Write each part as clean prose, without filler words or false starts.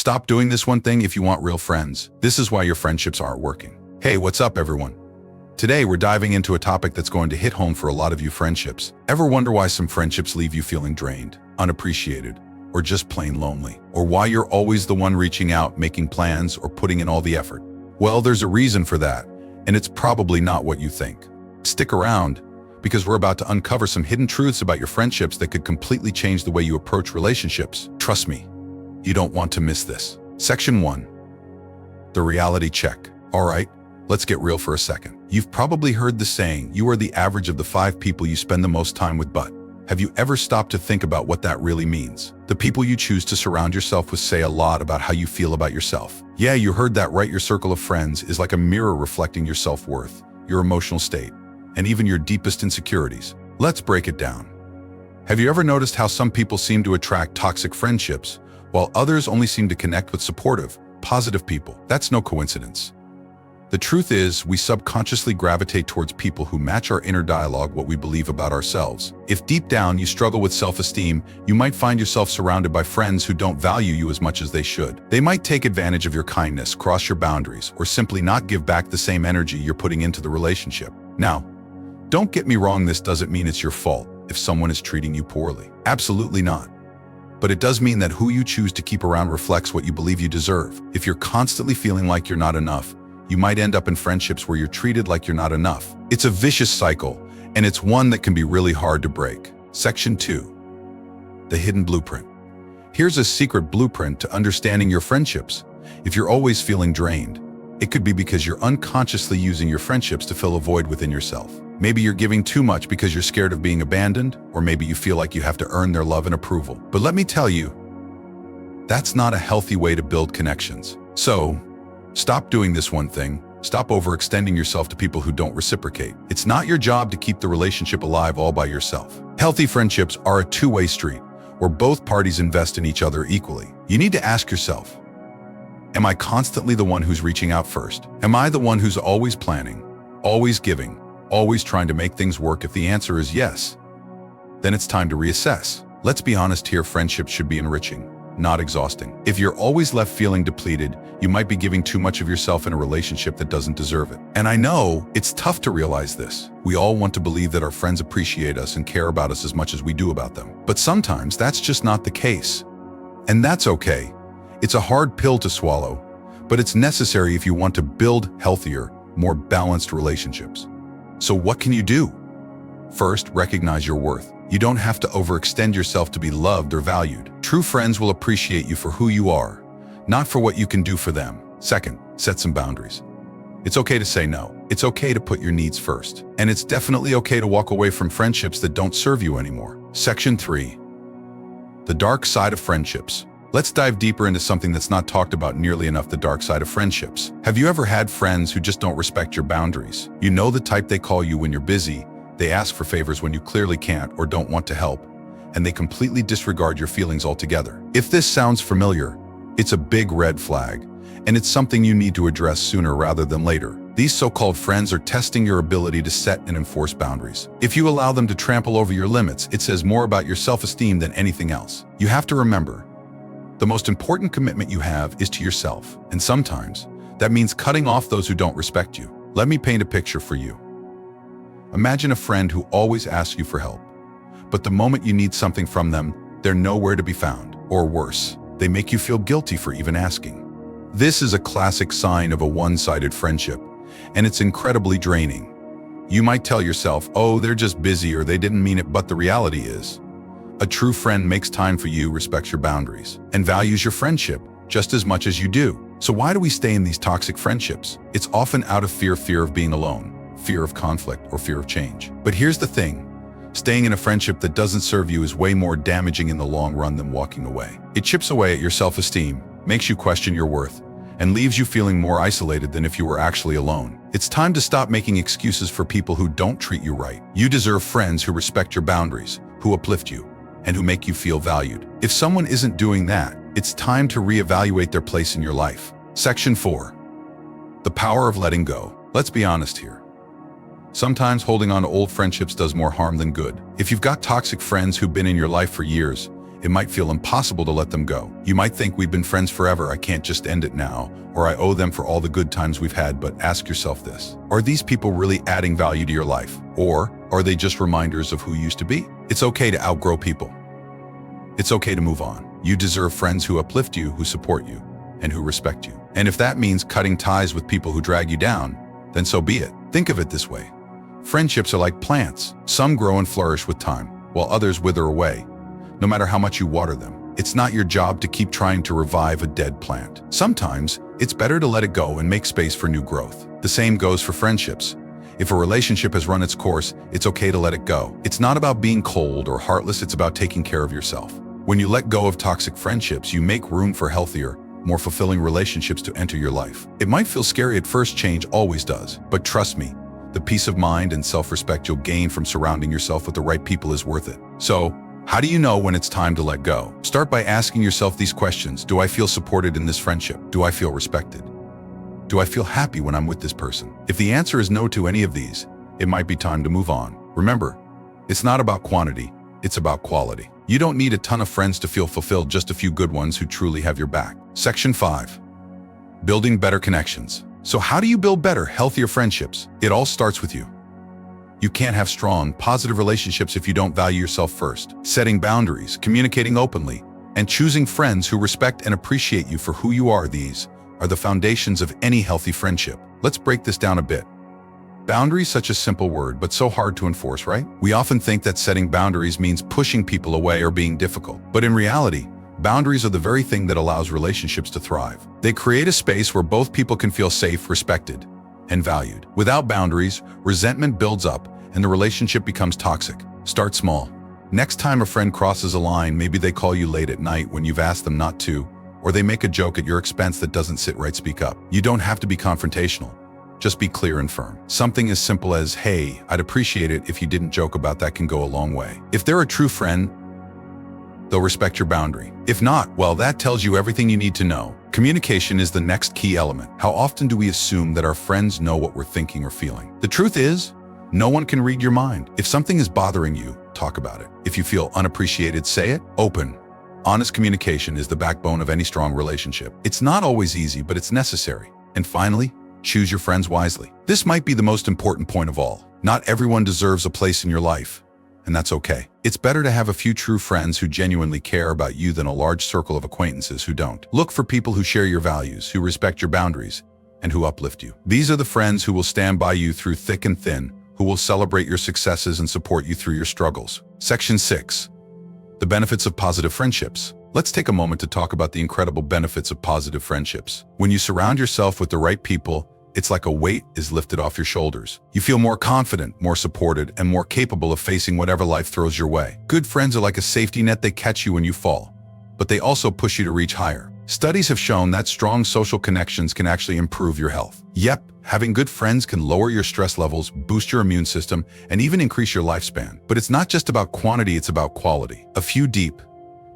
Stop doing this one thing if you want real friends. This is why your friendships aren't working. Hey, what's up, everyone? Today, we're diving into a topic that's going to hit home for a lot of you friendships. Ever wonder why some friendships leave you feeling drained, unappreciated, or just plain lonely? Or why you're always the one reaching out, making plans, or putting in all the effort? Well, there's a reason for that, and it's probably not what you think. Stick around, because we're about to uncover some hidden truths about your friendships that could completely change the way you approach relationships. Trust me, you don't want to miss this. Section 1. The reality check. All right, let's get real for a second. You've probably heard the saying, you are the average of the 5 people you spend the most time with, but have you ever stopped to think about what that really means? The people you choose to surround yourself with say a lot about how you feel about yourself. Yeah, you heard that right. Your circle of friends is like a mirror reflecting your self-worth, your emotional state, and even your deepest insecurities. Let's break it down. Have you ever noticed how some people seem to attract toxic friendships, while others only seem to connect with supportive, positive people? That's no coincidence. The truth is, we subconsciously gravitate towards people who match our inner dialogue, what we believe about ourselves. If deep down you struggle with self-esteem, you might find yourself surrounded by friends who don't value you as much as they should. They might take advantage of your kindness, cross your boundaries, or simply not give back the same energy you're putting into the relationship. Now, don't get me wrong, this doesn't mean it's your fault if someone is treating you poorly. Absolutely not. But it does mean that who you choose to keep around reflects what you believe you deserve. If you're constantly feeling like you're not enough, you might end up in friendships where you're treated like you're not enough. It's a vicious cycle, and it's one that can be really hard to break. Section 2. The hidden blueprint. Here's a secret blueprint to understanding your friendships. If you're always feeling drained, it could be because you're unconsciously using your friendships to fill a void within yourself. Maybe you're giving too much because you're scared of being abandoned, or maybe you feel like you have to earn their love and approval. But let me tell you, that's not a healthy way to build connections. So, stop doing this one thing. Stop overextending yourself to people who don't reciprocate. It's not your job to keep the relationship alive all by yourself. Healthy friendships are a two-way street, where both parties invest in each other equally. You need to ask yourself, am I constantly the one who's reaching out first? Am I the one who's always planning, always giving, always trying to make things work? If the answer is yes, then it's time to reassess. Let's be honest here, friendships should be enriching, not exhausting. If you're always left feeling depleted, you might be giving too much of yourself in a relationship that doesn't deserve it. And I know it's tough to realize this. We all want to believe that our friends appreciate us and care about us as much as we do about them. But sometimes that's just not the case. And that's okay. It's a hard pill to swallow, but it's necessary if you want to build healthier, more balanced relationships. So what can you do? First, recognize your worth. You don't have to overextend yourself to be loved or valued. True friends will appreciate you for who you are, not for what you can do for them. Second, set some boundaries. It's okay to say no. It's okay to put your needs first. And it's definitely okay to walk away from friendships that don't serve you anymore. Section 3. The dark side of friendships. Let's dive deeper into something that's not talked about nearly enough: the dark side of friendships. Have you ever had friends who just don't respect your boundaries? You know the type. They call you when you're busy, they ask for favors when you clearly can't or don't want to help, and they completely disregard your feelings altogether. If this sounds familiar, it's a big red flag, and it's something you need to address sooner rather than later. These so-called friends are testing your ability to set and enforce boundaries. If you allow them to trample over your limits, it says more about your self-esteem than anything else. You have to remember, the most important commitment you have is to yourself, and sometimes that means cutting off those who don't respect you. Let me paint a picture for you. Imagine a friend who always asks you for help, but the moment you need something from them, they're nowhere to be found. Or worse, they make you feel guilty for even asking. This is a classic sign of a one-sided friendship, and it's incredibly draining. You might tell yourself, oh, they're just busy or they didn't mean it, but the reality is, a true friend makes time for you, respects your boundaries, and values your friendship just as much as you do. So why do we stay in these toxic friendships? It's often out of fear of being alone, fear of conflict, or fear of change. But here's the thing. Staying in a friendship that doesn't serve you is way more damaging in the long run than walking away. It chips away at your self-esteem, makes you question your worth, and leaves you feeling more isolated than if you were actually alone. It's time to stop making excuses for people who don't treat you right. You deserve friends who respect your boundaries, who uplift you, and who make you feel valued. If someone isn't doing that, it's time to reevaluate their place in your life. Section 4. The power of letting go. Let's be honest here. Sometimes holding on to old friendships does more harm than good. If you've got toxic friends who've been in your life for years, it might feel impossible to let them go. You might think we've been friends forever, I can't just end it now, or I owe them for all the good times we've had, but ask yourself this. Are these people really adding value to your life? Or are they just reminders of who you used to be? It's okay to outgrow people. It's okay to move on. You deserve friends who uplift you, who support you, and who respect you. And if that means cutting ties with people who drag you down, then so be it. Think of it this way. Friendships are like plants. Some grow and flourish with time, while others wither away, no matter how much you water them. It's not your job to keep trying to revive a dead plant. Sometimes, it's better to let it go and make space for new growth. The same goes for friendships. If a relationship has run its course, it's okay to let it go. It's not about being cold or heartless, it's about taking care of yourself. When you let go of toxic friendships, you make room for healthier, more fulfilling relationships to enter your life. It might feel scary at first, change always does, but trust me, the peace of mind and self-respect you'll gain from surrounding yourself with the right people is worth it. So, how do you know when it's time to let go? Start by asking yourself these questions. Do I feel supported in this friendship? Do I feel respected? Do I feel happy when I'm with this person? If the answer is no to any of these, it might be time to move on. Remember, it's not about quantity, it's about quality. You don't need a ton of friends to feel fulfilled, just a few good ones who truly have your back. Section 5. Building better connections. So how do you build better, healthier friendships? It all starts with you. You can't have strong, positive relationships if you don't value yourself first. Setting boundaries, communicating openly, and choosing friends who respect and appreciate you for who you are, these are the foundations of any healthy friendship. Let's break this down a bit. Boundaries, such a simple word, but so hard to enforce, right? We often think that setting boundaries means pushing people away or being difficult. But in reality, boundaries are the very thing that allows relationships to thrive. They create a space where both people can feel safe, respected, and valued. Without boundaries, resentment builds up and the relationship becomes toxic. Start small. Next time a friend crosses a line, maybe they call you late at night when you've asked them not to, or they make a joke at your expense that doesn't sit right, speak up. You don't have to be confrontational. Just be clear and firm. Something as simple as, hey, I'd appreciate it if you didn't joke about that, can go a long way. If they're a true friend, they'll respect your boundary. If not, well, that tells you everything you need to know. Communication is the next key element. How often do we assume that our friends know what we're thinking or feeling? The truth is, no one can read your mind. If something is bothering you, talk about it. If you feel unappreciated, say it. Open, honest communication is the backbone of any strong relationship. It's not always easy, but it's necessary. And finally, choose your friends wisely. This might be the most important point of all. Not everyone deserves a place in your life, and that's okay. It's better to have a few true friends who genuinely care about you than a large circle of acquaintances who don't. Look for people who share your values, who respect your boundaries, and who uplift you. These are the friends who will stand by you through thick and thin, who will celebrate your successes and support you through your struggles. Section 6. The benefits of positive friendships. Let's take a moment to talk about the incredible benefits of positive friendships. When you surround yourself with the right people, it's like a weight is lifted off your shoulders. You feel more confident, more supported, and more capable of facing whatever life throws your way. Good friends are like a safety net. They catch you when you fall, but they also push you to reach higher. Studies have shown that strong social connections can actually improve your health. Yep, having good friends can lower your stress levels, boost your immune system, and even increase your lifespan. But it's not just about quantity, it's about quality. A few deep,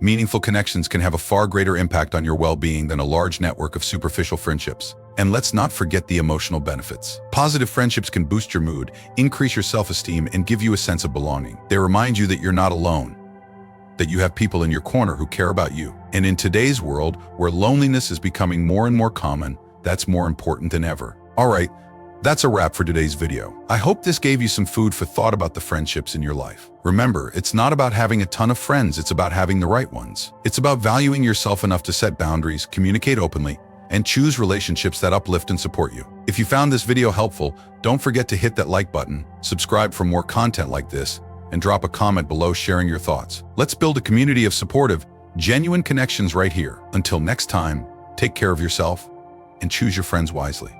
meaningful connections can have a far greater impact on your well-being than a large network of superficial friendships. And let's not forget the emotional benefits. Positive friendships can boost your mood, increase your self-esteem, and give you a sense of belonging. They remind you that you're not alone, that you have people in your corner who care about you. And in today's world, where loneliness is becoming more and more common, that's more important than ever. All right, that's a wrap for today's video. I hope this gave you some food for thought about the friendships in your life. Remember, it's not about having a ton of friends, it's about having the right ones. It's about valuing yourself enough to set boundaries, communicate openly, and choose relationships that uplift and support you. If you found this video helpful, don't forget to hit that like button, subscribe for more content like this, and drop a comment below sharing your thoughts. Let's build a community of supportive, genuine connections right here. Until next time, take care of yourself and choose your friends wisely.